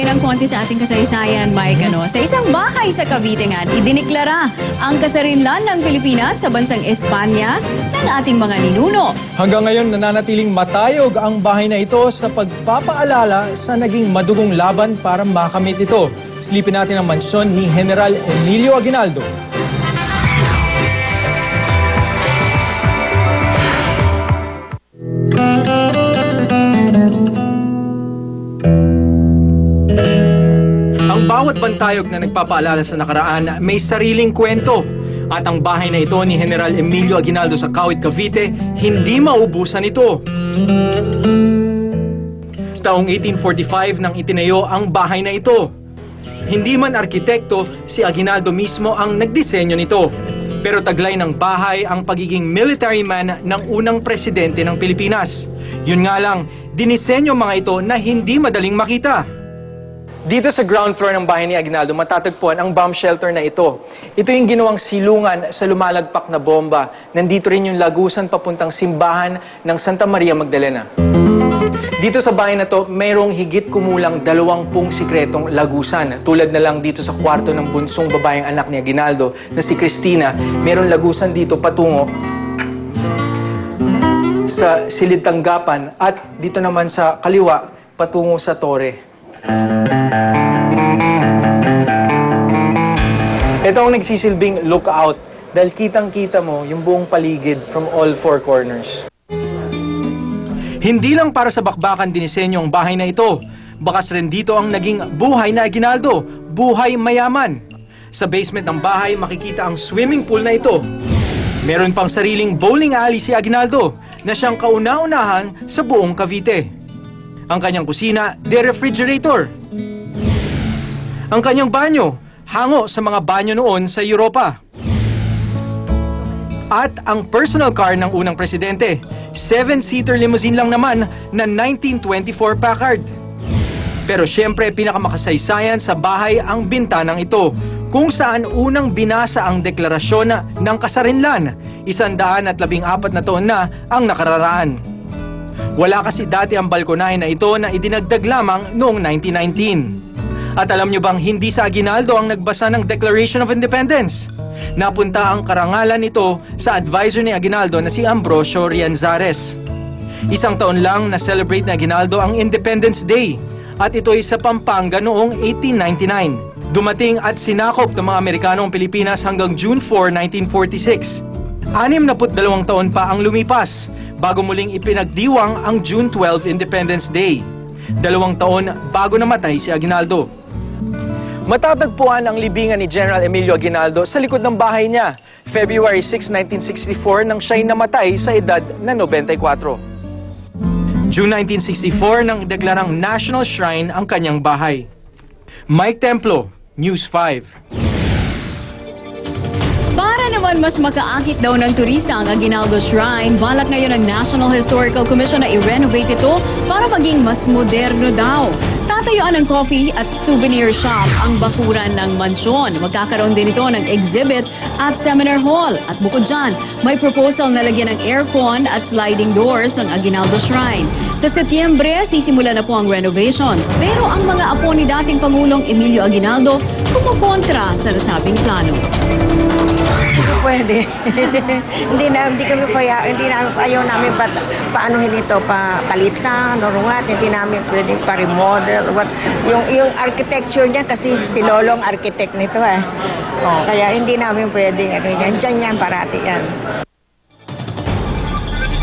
ng konti sa ating kasaysayan, Mike. Sa isang bahay sa Cavite nga, idiniklara ang kasarinlan ng Pilipinas sa bansang Espanya ng ating mga ninuno. Hanggang ngayon, nananatiling matayog ang bahay na ito sa pagpapaalala sa naging madugong laban para makamit ito. Silipin natin ang mansyon ni General Emilio Aguinaldo. Ang bawat bantayog na nagpapaalala sa nakaraan may sariling kwento. At ang bahay na ito ni General Emilio Aguinaldo sa Kawit, Cavite, hindi maubusan ito. Taong 1845 nang itinayo ang bahay na ito. Hindi man arkitekto, si Aguinaldo mismo ang nagdisenyo nito. Pero taglay ng bahay ang pagiging military man ng unang presidente ng Pilipinas. Yun nga lang, dinisenyo mga ito na hindi madaling makita. Dito sa ground floor ng bahay ni Aguinaldo, matatagpuan ang bomb shelter na ito. Ito yung ginawang silungan sa lumalagpak na bomba. Nandito rin yung lagusan papuntang simbahan ng Santa Maria Magdalena. Dito sa bahay na to, mayroong higit kumulang 20 sikretong lagusan. Tulad na lang dito sa kwarto ng bunsong babaeng anak ni Aguinaldo na si Cristina, mayroong lagusan dito patungo sa silid tanggapan at dito naman sa kaliwa patungo sa tore. Ito ang nagsisilbing lookout dahil kitang-kita mo yung buong paligid from all four corners. Hindi lang para sa bakbakan dinisenyo ang bahay na ito. Bakas rin dito ang naging buhay na Aguinaldo, buhay mayaman. Sa basement ng bahay makikita ang swimming pool na ito. Meron pang sariling bowling alley si Aguinaldo na siyang kauna-unahan sa buong Cavite. Ang kanyang kusina, de-refrigerator. Ang kanyang banyo, hango sa mga banyo noon sa Europa. At ang personal car ng unang presidente, 7-seater limousine lang naman na 1924 Packard. Pero syempre, pinakamakasaysayan sa bahay ang bintanang ito, kung saan unang binasa ang deklarasyon ng kasarinlan, 114 na taon na ang nakararaan. Wala kasi dati ang balkonahe na ito na idinagdag lamang noong 1919. At alam nyo bang hindi sa Aguinaldo ang nagbasa ng Declaration of Independence? Napunta ang karangalan nito sa advisor ni Aguinaldo na si Ambrosio Rianzares. Isang taon lang na-celebrate ni Aguinaldo ang Independence Day at ito'y sa Pampanga noong 1899. Dumating at sinakop ng mga Amerikano ang Pilipinas hanggang June 4, 1946. 62 taon pa ang lumipas bago muling ipinagdiwang ang June 12 Independence Day. 2 taon bago namatay si Aguinaldo. Matatagpuan ang libingan ni General Emilio Aguinaldo sa likod ng bahay niya, February 6, 1964 nang siya'y namatay sa edad na 94. June 1964 nang deklarang National Shrine ang kanyang bahay. Mike Templo, News 5. Para naman mas makaakit daw ng turista ang Aguinaldo Shrine, balak ngayon ng National Historical Commission na i-renovate ito para maging mas moderno daw. Tatayuan ng coffee at souvenir shop ang bakuran ng mansyon. Magkakaroon din ito ng exhibit at seminar hall. At bukod dyan, may proposal na lagyan ng aircon at sliding doors ang Aguinaldo Shrine. Sa Setyembre, sisimula na po ang renovations. Pero ang mga apo ni dating Pangulong Emilio Aguinaldo kumukontra sa nasabing plano. Pwede. hindi namin ayaw namin paanohin ito, palitan, norungat, hindi namin pwedeng pa-remodel. Yung architecture niya kasi si Lolong architect nito kaya hindi namin pwedeng dyan yan, parati yan.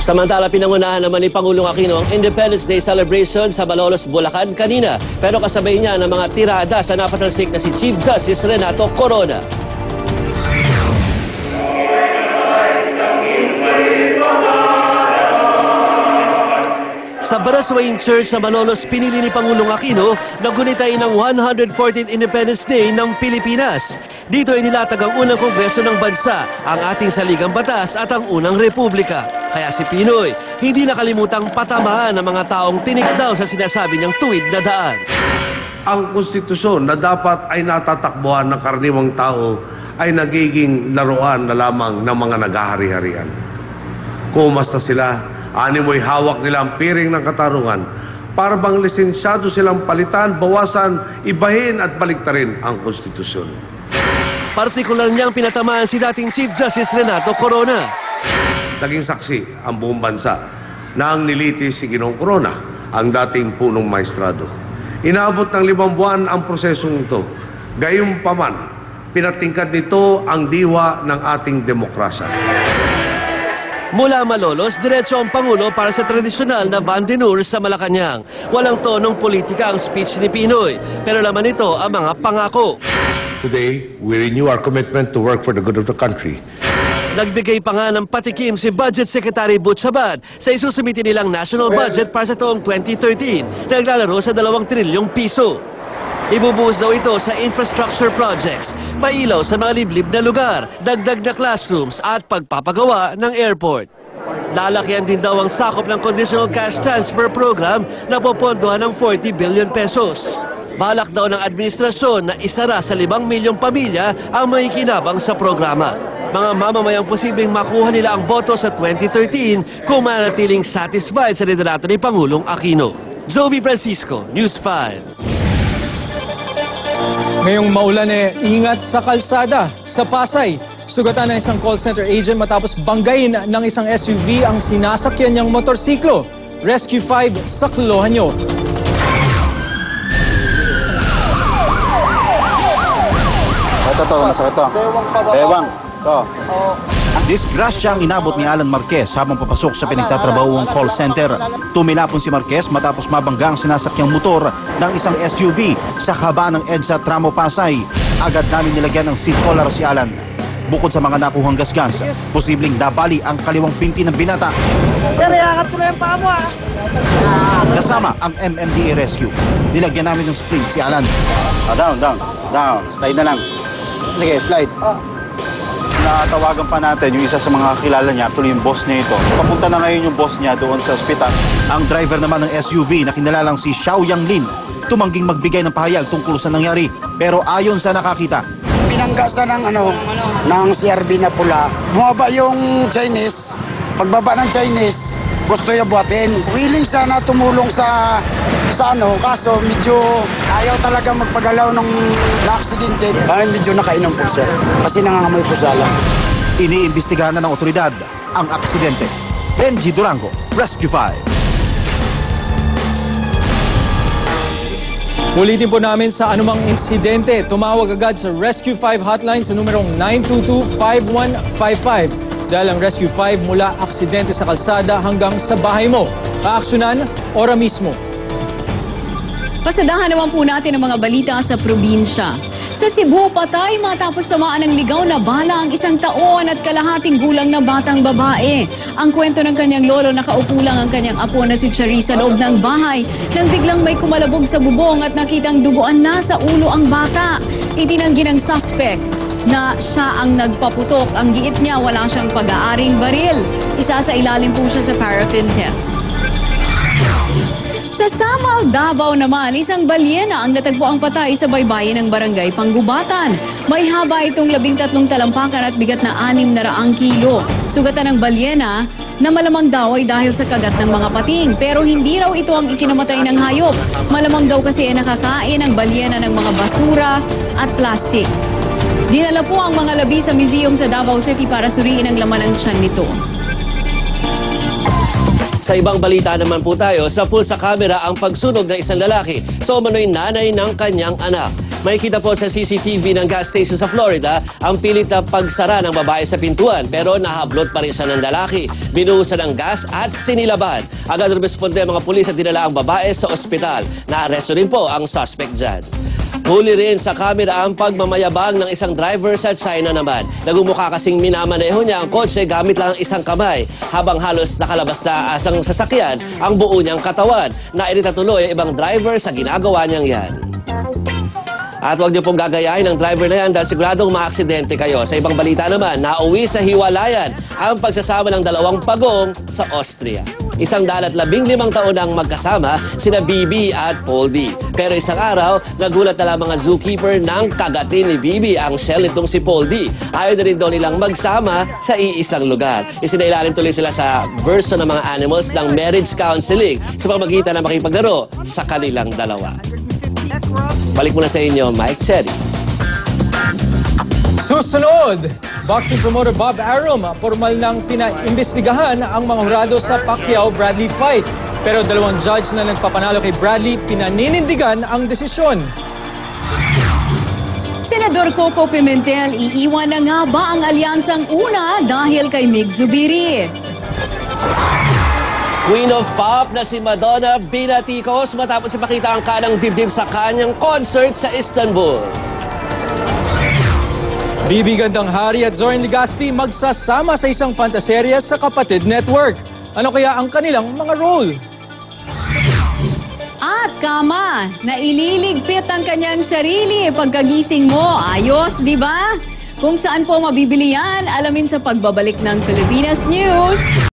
Samantala, pinangunahan naman ni Pangulong Aquino ang Independence Day celebration sa Malolos, Bulacan kanina. Pero kasabay niya ng mga tirada sa napatalsik na si Chief Justice Renato Corona. Sa Baraswain Church sa Malolos, pinili ni Pangulong Aquino na gunitain ang 114th Independence Day ng Pilipinas. Dito ay nilatag ang unang kongreso ng bansa, ang ating saligang batas at ang unang republika. Kaya si Pinoy, hindi nakalimutang patamaan ng mga taong tinik daw sa sinasabi niyang tuwid na daan. Ang konstitusyon na dapat ay natatakbuhan ng karaniwang tao ay nagiging laruan na lamang ng mga naghahari-harian. Kung umasta sila, animoy hawak nila ang piring ng katarungan para bang lisensyado silang palitan, bawasan, ibahin at baliktarin ang konstitusyon. Partikular niyang pinatamaan si dating Chief Justice Renato Corona. Naging saksi ang buong bansa na ang nilitis si Ginoong Corona, ang dating punong maestrado. Inaabot ng 5 buwan ang prosesong ito. Gayunpaman, pinatingkad nito ang diwa ng ating demokrasya. Mula Malolos, diretso ang Pangulo para sa tradisyonal na Van den Noor sa Malacanang. Walang tonong politika ang speech ni Pinoy, pero laman nito ang mga pangako. Today, we renew our commitment to work for the good of the country. Nagbigay pa nga ng patikim si Budget Secretary Butch Habad sa isusumiti nilang national budget para sa taong 2013 na naglalaro sa 2 trilyong piso. Ibubuhos daw ito sa infrastructure projects, pailaw sa mga liblib na lugar, dagdag na classrooms at pagpapagawa ng airport. Lalakyan din daw ang sakop ng Conditional Cash Transfer Program na popondohan ng 40 billion pesos. Balak daw ng administrasyon na isara sa 5 milyong pamilya ang makikinabang sa programa. Mga mamamayang posibleng makuha nila ang boto sa 2013 kung manatiling satisfied sa liderato ni Pangulong Aquino. Jovi Francisco, News 5. Ngayong maulan ingat sa kalsada sa Pasay. Sugatan ng isang call center agent matapos banggain ng isang SUV ang sinasakyan niyang motorsiklo. Rescue 5 sa Clohanyo. Ito, masakit to. Bewang. To. Disgrasya ang inabot ni Alan Marquez habang papasok sa pinagtatrabahong call center. Tumilapon si Marquez matapos mabangga ang sinasakyang motor ng isang SUV sa haba ng EDSA Tramo Pasay. Agad namin nilagyan ng seat collar si Alan. Bukod sa mga nakuhang gasgas, posibleng nabali ang kaliwang pinti ng binata. Sir, iangat ko na yung paa mo Kasama ang MMDA Rescue. Nilagyan namin ng spring si Alan. Down. Slide na lang. Sige, slide. Natawagan pa natin yung isa sa mga kilala niya, tuloy yung boss niya ito. Papunta na ngayon yung boss niya doon sa ospital. Ang driver naman ng SUV na kinalalang si Xiao Yanglin, tumangging magbigay ng pahayag tungkol sa nangyari. Pero ayon sa nakakita, Pinanggasan ng CRB na pula. Bumaba yung Chinese. Pagbaba ng Chinese, gusto niya buhatin. Willing sana tumulong sa kaso medyo ayaw talaga magpagalaw ng na-aksidente. Medyo nakainom po siya kasi nangangamoy po sala. iniimbestigahan na ng otoridad ang aksidente. Benji Durango, Rescue 5. Ulitin po namin sa anumang insidente, tumawag agad sa Rescue 5 hotline sa numerong 922-5155. Dahil ang Rescue 5 mula aksidente sa kalsada hanggang sa bahay mo. Paaksyonan, ora mismo. Pasadahan naman po natin ang mga balita sa probinsya. Sa Cebu, patay matapos samaan ng ligaw na bala ang 1 taon at kalahating gulang na batang babae. Ang kwento ng kanyang lolo, nakaupo lang ang kanyang apo na si Cherry sa loob ng bahay nang biglang may kumalabog sa bubong at nakitang duguan na sa ulo ang bata. Itinanggi ng suspect na siya ang nagpaputok. Ang giit niya, wala siyang pag-aaring baril. Isa sa ilalim po siya sa paraffin test. Sa Samal, Davao naman, isang balyena ang natagpuang patay sa baybayin ng barangay Panggubatan. May haba itong 13 talampakan at bigat na 600 kilo. Sugatan ng balyena na malamang daw ay dahil sa kagat ng mga pating. Pero hindi raw ito ang ikinamatay ng hayop. Malamang daw kasi ay nakakain ang balyena ng mga basura at plastik. Dinala po ang mga labi sa museum sa Davao City para suriin ang laman ng tiyan nito. Sa ibang balita naman po tayo, sa pulsa camera ang pagsunog ng isang lalaki sa umano'y nanay ng kanyang anak. Makikita po sa CCTV ng gas station sa Florida ang pilit na pagsara ng babae sa pintuan pero nahablot pa rin siya ng lalaki. Binuhusan ng gas at sinilaban. Agad rumisponde ang mga pulis at dinala ang babae sa ospital. Naaresto rin po ang suspect dyan. Huli rin sa kamera ang pagmamayabang ng isang driver sa China naman. Nagumukha kasing minamaneho niya ang kotse gamit lang ang isang kamay habang halos nakalabas na asang sasakyan ang buo niyang katawan. Nairita tuloy ang ibang driver sa ginagawa niyang yan. At huwag niyo pong gagayahin ang driver na yan dahil siguradong maaksidente kayo. Sa ibang balita naman, nauwi sa hiwalayan ang pagsasama ng dalawang pagong sa Austria. 115 taon ang magkasama sina Bibi at Poldy. Pero isang araw, nagulat na lang mga zookeeper ng kagatin ni Bibi ang shell nitong si Poldy. Ayaw na rin daw nilang magsama sa iisang lugar. Isinailalim tuloy sila sa version ng mga animals ng marriage counseling sa pamamagitan ng makipaglaro sa kanilang dalawa. Balik muna sa inyo, Mike Cherry. Susunod, boxing promoter Bob Arum, formal nang pinaimbestigahan ang mga hurado sa Pacquiao-Bradley fight. Pero dalawang judge na nagpapanalo kay Bradley, pinaninindigan ang desisyon. Senador Coco Pimentel, iiwan na nga ba ang alyansang una dahil kay Mig Zubiri? Queen of Pop na si Madonna binatikos matapos ipakita ang kanang dibdib sa kanyang concert sa Istanbul. Bibi Gandang Hari at Zorin Legaspi magsasama sa isang fantaserya sa Kapatid Network. Ano kaya ang kanilang mga role? At kama, naililigpit ang kanyang sarili pagkagising mo. Ayos, di ba? Kung saan po mabibili yan, alamin sa pagbabalik ng Pilipinas News.